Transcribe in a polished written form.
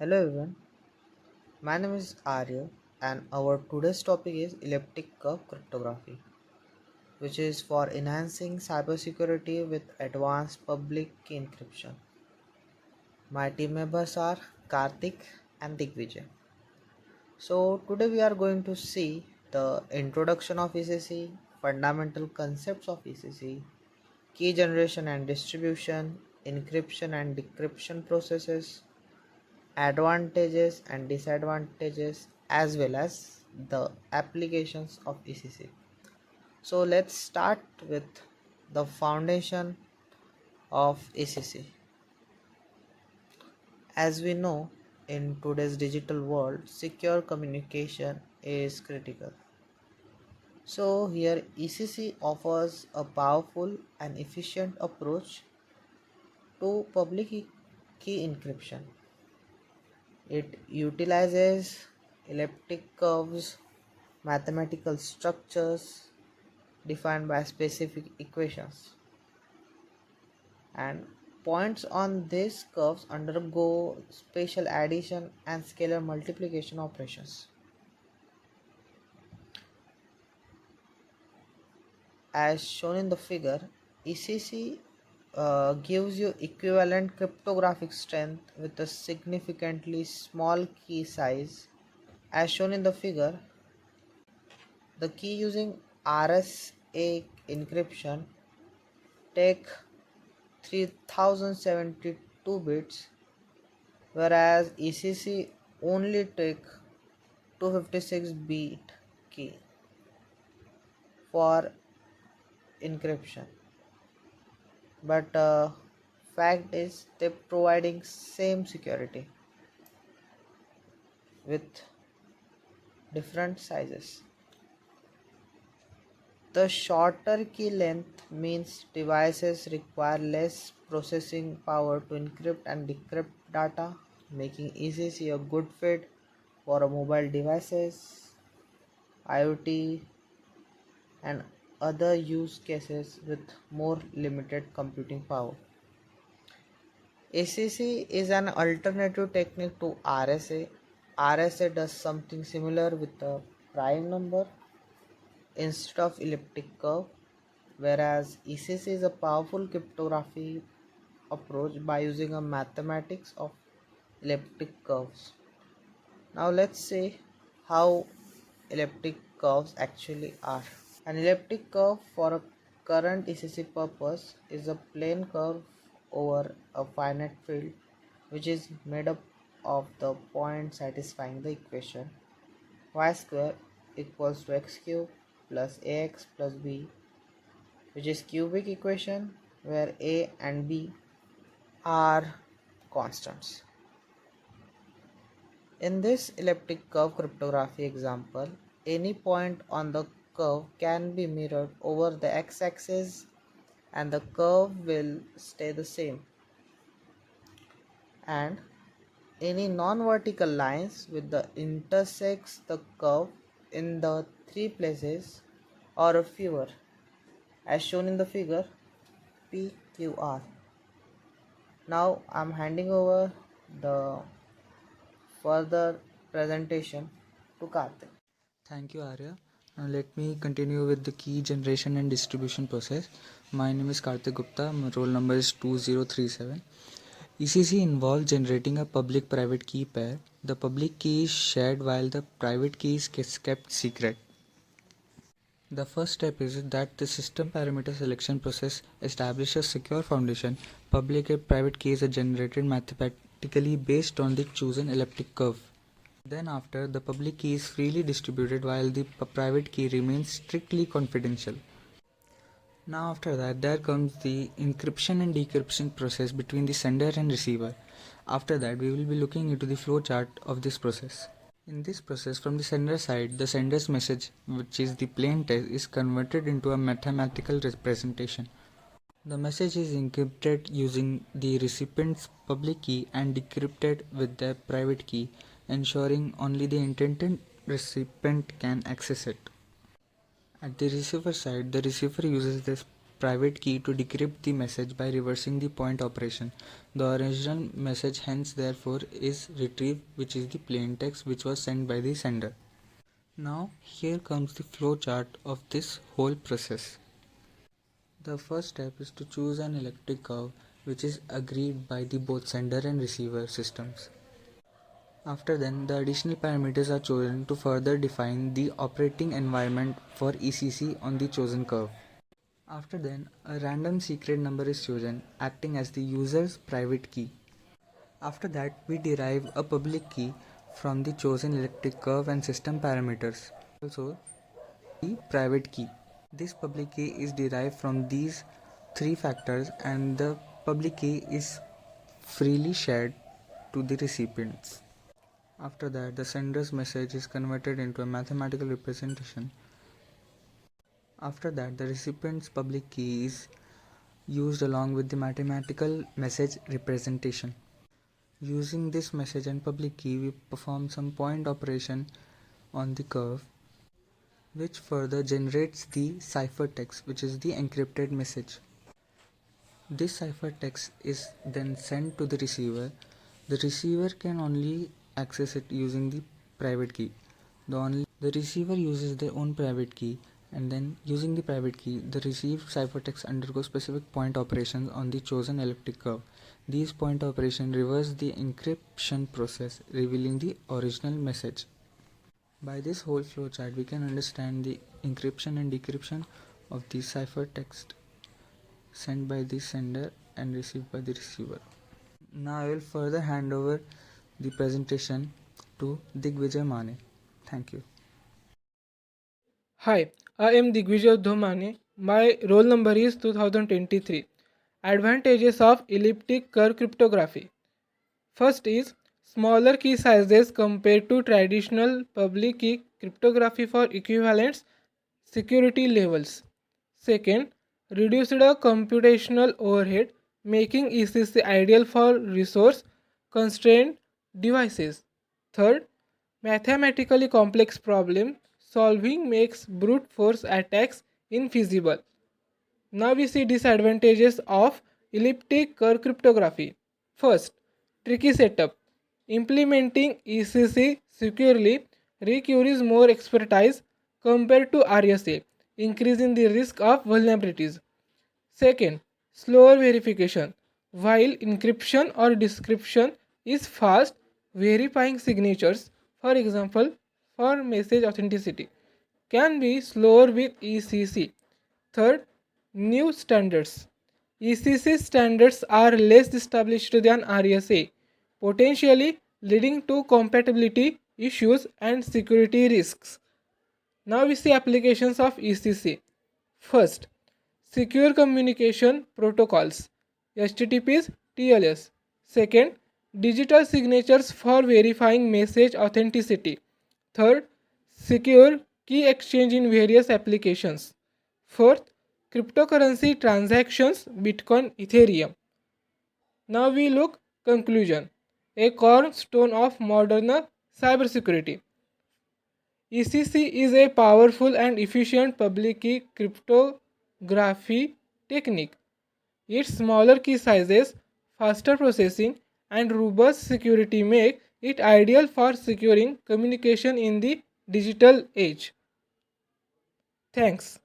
Hello everyone, my name is Arya and our today's topic is elliptic curve cryptography, which is for enhancing cybersecurity with advanced public key encryption. My team members are Kartik and Digvijay. So today we are going to see the introduction of ECC, fundamental concepts of ECC, key generation and distribution, encryption and decryption processes, advantages and disadvantages as well as the applications of ECC. So let's start with the foundation of ECC. As we know, in today's digital world, secure communication is critical. So here ECC offers a powerful and efficient approach to public key encryption. It utilizes elliptic curves, mathematical structures defined by specific equations, and points on these curves undergo spatial addition and scalar multiplication operations. As shown in the figure, ECC gives you equivalent cryptographic strength with a significantly small key size. As shown in the figure, the key using RSA encryption take 3072 bits, whereas ECC only take 256 bit key for encryption. But fact is they providing same security with different sizes. The shorter key length means devices require less processing power to encrypt and decrypt data, making ECC a good fit for mobile devices, IoT, and other use cases with more limited computing power. ECC is an alternative technique to RSA. RSA does something similar with a prime number instead of elliptic curve, whereas ECC is a powerful cryptography approach by using a mathematics of elliptic curves. Now let's see how elliptic curves actually are. An elliptic curve for a current ECC purpose is a plane curve over a finite field which is made up of the points satisfying the equation y square equals to x cube plus ax plus b, which is cubic equation where a and b are constants. In this elliptic curve cryptography example, any point on the curve can be mirrored over the x-axis and the curve will stay the same, and any non-vertical lines with the intersects the curve in the three places or fewer as shown in the figure PQR. Now I'm handing over the further presentation to Kartik. Thank you, Arya. Now let me continue with the key generation and distribution process. My name is Kartik Gupta. My roll number is 2037. ECC involves generating a public-private key pair. The public key is shared while the private key is kept secret. The first step is that the system parameter selection process establishes a secure foundation. Public and private keys are generated mathematically based on the chosen elliptic curve. Then after, the public key is freely distributed while the private key remains strictly confidential. Now after that, there comes the encryption and decryption process between the sender and receiver. After that, we will be looking into the flow chart of this process. In this process, from the sender side, the sender's message, which is the plain text, is converted into a mathematical representation. The message is encrypted using the recipient's public key and decrypted with their private key, ensuring only the intended recipient can access it. At the receiver side, the receiver uses the private key to decrypt the message by reversing the point operation. The original message hence therefore is retrieved, which is the plain text which was sent by the sender. Now here comes the flow chart of this whole process. The first step is to choose an elliptic curve which is agreed by the both sender and receiver systems. After then, the additional parameters are chosen to further define the operating environment for ECC on the chosen curve. After then, a random secret number is chosen, acting as the user's private key. After that, we derive a public key from the chosen elliptic curve and system parameters. Also, the private key. This public key is derived from these three factors, and the public key is freely shared to the recipients. After that, the sender's message is converted into a mathematical representation. After that, the recipient's public key is used along with the mathematical message representation. Using this message and public key, we perform some point operation on the curve, which further generates the ciphertext, which is the encrypted message. This ciphertext is then sent to the receiver. The receiver can only access it using the private key. The receiver uses their own private key, and then using the private key, the received ciphertext undergoes specific point operations on the chosen elliptic curve. These point operations reverse the encryption process, revealing the original message. By this whole flowchart, we can understand the encryption and decryption of the ciphertext sent by the sender and received by the receiver. Now I will further hand over the presentation to Digvijay Mane. Thank you. Hi, I am Digvijay Mane. My roll number is 2023. Advantages of elliptic curve cryptography. First is smaller key sizes compared to traditional public key cryptography for equivalence security levels. Second, reduced computational overhead, making ECC ideal for resource constrained devices. Third, mathematically complex problem solving makes brute force attacks infeasible. Now we see disadvantages of elliptic curve cryptography. First, tricky setup. Implementing ECC securely requires more expertise compared to RSA, increasing the risk of vulnerabilities. Second, slower verification. While encryption or decryption is fast, verifying signatures, for example, for message authenticity, can be slower with ECC. Third, new standards. ECC standards are less established than RSA, potentially leading to compatibility issues and security risks. Now we see applications of ECC. First, secure communication protocols, HTTPs, TLS. Second, digital signatures for verifying message authenticity. Third, secure key exchange in various applications. Fourth, cryptocurrency transactions, Bitcoin, Ethereum. Now we look conclusion, a cornerstone of modern cybersecurity. ECC is a powerful and efficient public key cryptography technique. Its smaller key sizes, faster processing, and robust security make it ideal for securing communication in the digital age. Thanks.